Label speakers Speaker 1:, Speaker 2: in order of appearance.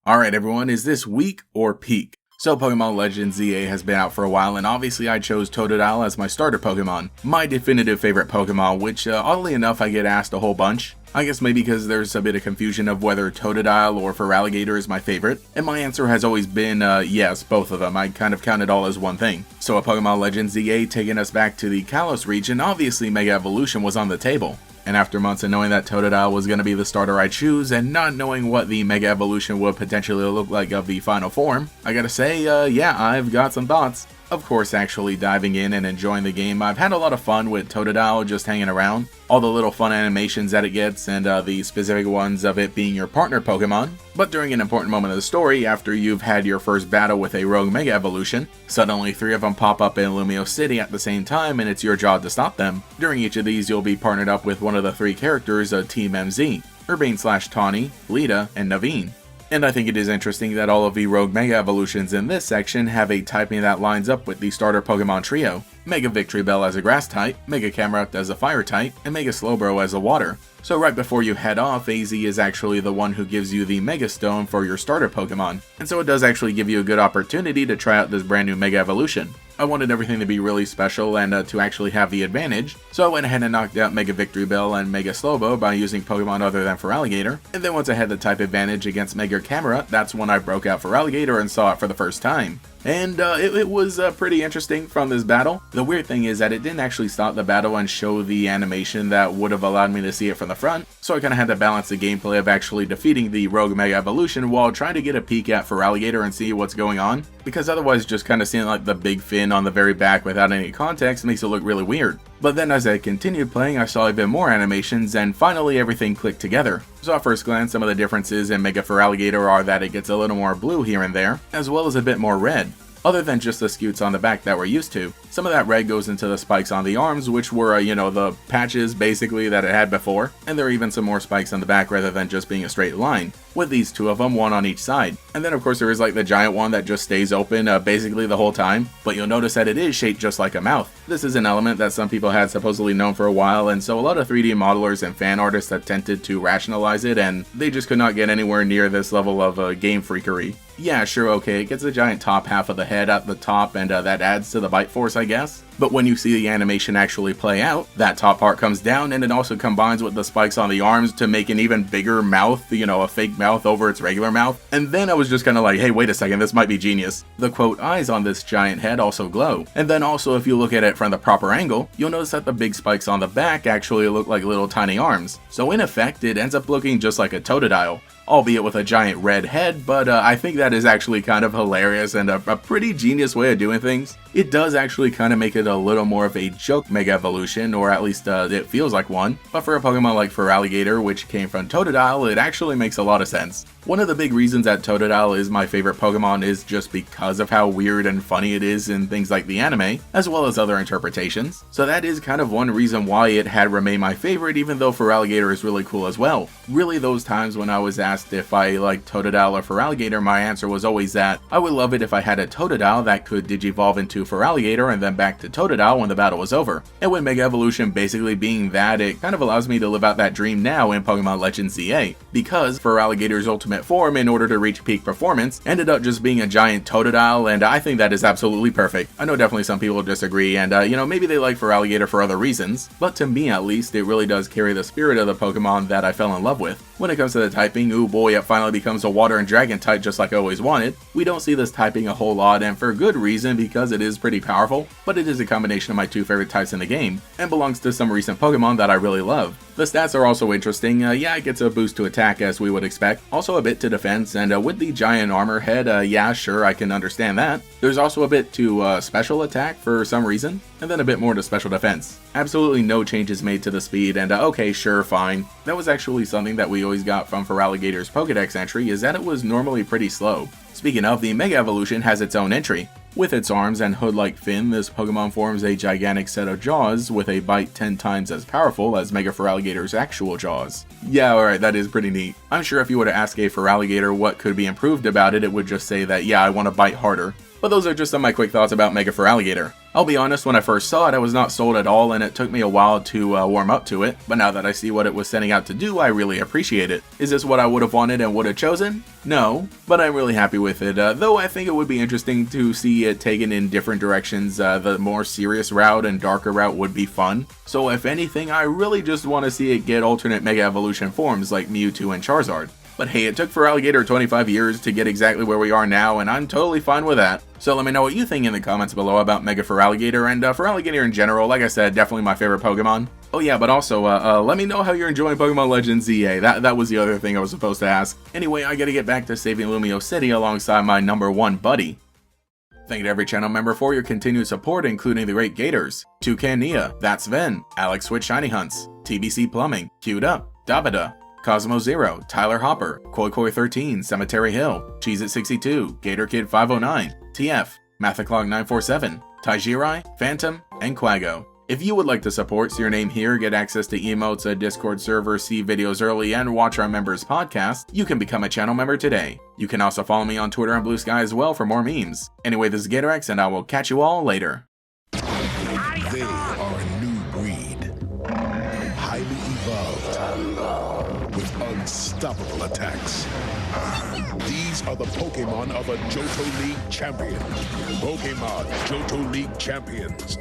Speaker 1: Alright everyone, is this weak or peak? So Pokemon Legends ZA has been out for a while, and obviously I chose Totodile as my starter Pokemon. My definitive favorite Pokemon, which oddly enough I get asked a whole bunch. I guess maybe because there's a bit of confusion of whether Totodile or Feraligatr is my favorite, and my answer has always been yes, both of them. I kind of count it all as one thing. So a Pokemon Legends ZA taking us back to the Kalos region, obviously Mega Evolution was on the table. And after months of knowing that Totodile was going to be the starter I choose, and not knowing what the Mega Evolution would potentially look like of the final form, I gotta say, yeah, I've got some thoughts. Of course, actually diving in and enjoying the game, I've had a lot of fun with Totodile just hanging around. All the little fun animations that it gets, and the specific ones of it being your partner Pokemon. But during an important moment of the story, after you've had your first battle with a rogue Mega Evolution, suddenly 3 of them pop up in Lumiose City at the same time, and it's your job to stop them. During each of these, you'll be partnered up with one of the 3 characters of Team MZ, Urbane/Tawny, Lita, and Naveen. And I think it is interesting that all of the rogue Mega Evolutions in this section have a typing that lines up with the starter Pokemon trio. Mega Victreebel as a grass type, Mega Camerupt as a fire type, and Mega Slowbro as a water. So right before you head off, AZ is actually the one who gives you the Mega Stone for your starter Pokemon. And so it does actually give you a good opportunity to try out this brand new Mega Evolution. I wanted everything to be really special and to actually have the advantage, so I went ahead and knocked out Mega Victreebel and Mega Slowbro by using Pokemon other than Feraligatr, and then once I had the type advantage against Mega Camerupt, that's when I broke out Feraligatr and saw it for the first time. And it was pretty interesting from this battle. The weird thing is that it didn't actually stop the battle and show the animation that would have allowed me to see it from the front, so I kind of had to balance the gameplay of actually defeating the rogue Mega Evolution while trying to get a peek at Feraligatr and see what's going on, because otherwise just kind of seeing like the big fin on the very back without any context makes it look really weird. But then as I continued playing, I saw a bit more animations, and finally everything clicked together. So at first glance, some of the differences in Mega Feraligatr are that it gets a little more blue here and there, as well as a bit more red. Other than just the scutes on the back that we're used to. Some of that red goes into the spikes on the arms, which were, the patches basically that it had before, and there are even some more spikes on the back rather than just being a straight line, with these 2 of them, 1 on each side. And then of course there is like the giant one that just stays open basically the whole time, but you'll notice that it is shaped just like a mouth. This is an element that some people had supposedly known for a while, and so a lot of 3D modelers and fan artists attempted to rationalize it, and they just could not get anywhere near this level of game freakery. Yeah, sure, okay, it gets a giant top half of the head at the top, and that adds to the bite force, I guess. But when you see the animation actually play out, that top part comes down, and it also combines with the spikes on the arms to make an even bigger mouth, a fake mouth over its regular mouth. And then I was just kind of like, hey, wait a second, this might be genius. The quote eyes on this giant head also glow. And then also if you look at it from the proper angle, you'll notice that the big spikes on the back actually look like little tiny arms. So in effect, it ends up looking just like a Totodile, albeit with a giant red head, but I think that is actually kind of hilarious and a pretty genius way of doing things. It does actually kind of make it a little more of a joke Mega Evolution, or at least it feels like one, but for a Pokemon like Feraligatr, which came from Totodile, it actually makes a lot of sense. One of the big reasons that Totodile is my favorite Pokemon is just because of how weird and funny it is in things like the anime, as well as other interpretations. So that is kind of one reason why it had remained my favorite, even though Feraligatr is really cool as well. Really, those times when I was asked if I liked Totodile or Feraligatr, my answer was always that I would love it if I had a Totodile that could digivolve into Feraligatr and then back to Totodile when the battle was over. And with Mega Evolution basically being that, it kind of allows me to live out that dream now in Pokemon Legends ZA, because Feraligatr's ultimate form, in order to reach peak performance, ended up just being a giant Totodile, and I think that is absolutely perfect. I know definitely some people disagree, and maybe they like Feraligatr for other reasons, but to me at least, it really does carry the spirit of the Pokemon that I fell in love with. When it comes to the typing, ooh boy, it finally becomes a water and dragon type just like I always wanted. We don't see this typing a whole lot, and for good reason, because it is pretty powerful, but it is a combination of my 2 favorite types in the game, and belongs to some recent Pokemon that I really love. The stats are also interesting. Yeah, it gets a boost to attack as we would expect, also a bit to defense, and with the giant armor head, yeah, sure, I can understand that. There's also a bit to special attack for some reason, and then a bit more to special defense. Absolutely no changes made to the speed, and okay, sure, fine. That was actually something that we always got from Feraligatr's Pokédex entry, is that it was normally pretty slow. Speaking of, the Mega Evolution has its own entry. With its arms and hood-like fin, this Pokemon forms a gigantic set of jaws with a bite 10 times as powerful as Mega Feraligatr's actual jaws. Yeah, alright, that is pretty neat. I'm sure if you were to ask a Feraligatr what could be improved about it, it would just say that, yeah, I want to bite harder. But those are just some of my quick thoughts about Mega Feraligatr. I'll be honest, when I first saw it, I was not sold at all, and it took me a while to warm up to it, but now that I see what it was setting out to do, I really appreciate it. Is this what I would have wanted and would have chosen? No, but I'm really happy with it, though I think it would be interesting to see it taken in different directions. The more serious route and darker route would be fun. So if anything, I really just want to see it get alternate Mega Evolution forms like Mewtwo and Charizard. But hey, it took Feraligatr 25 years to get exactly where we are now, and I'm totally fine with that. So let me know what you think in the comments below about Mega Feraligatr, and Feraligatr in general. Like I said, definitely my favorite Pokemon. Oh yeah, but also, let me know how you're enjoying Pokemon Legends ZA. That was the other thing I was supposed to ask. Anyway, I gotta get back to saving Lumiose City alongside my #1 buddy. Thank you to every channel member for your continued support, including the great Gators, Toucan Nia, That's Ven, Alex Switch Shiny Hunts, TBC Plumbing, Queued Up, Davida, Cosmo Zero, Tyler Hopper, Koi 13, Cemetery Hill, Cheez-It62, Gator Kid 509, TF, Mathaclog 947, Taijirai, Phantom, and Quago. If you would like to support, see your name here, get access to emotes, a Discord server, see videos early, and watch our members' podcast, you can become a channel member today. You can also follow me on Twitter and Blue Sky as well for more memes. Anyway, this is GatorX, and I will catch you all later.
Speaker 2: They are a new breed, highly evolved, with unstoppable attacks. These are the Pokemon of a Johto League champion. Pokemon Johto League champions.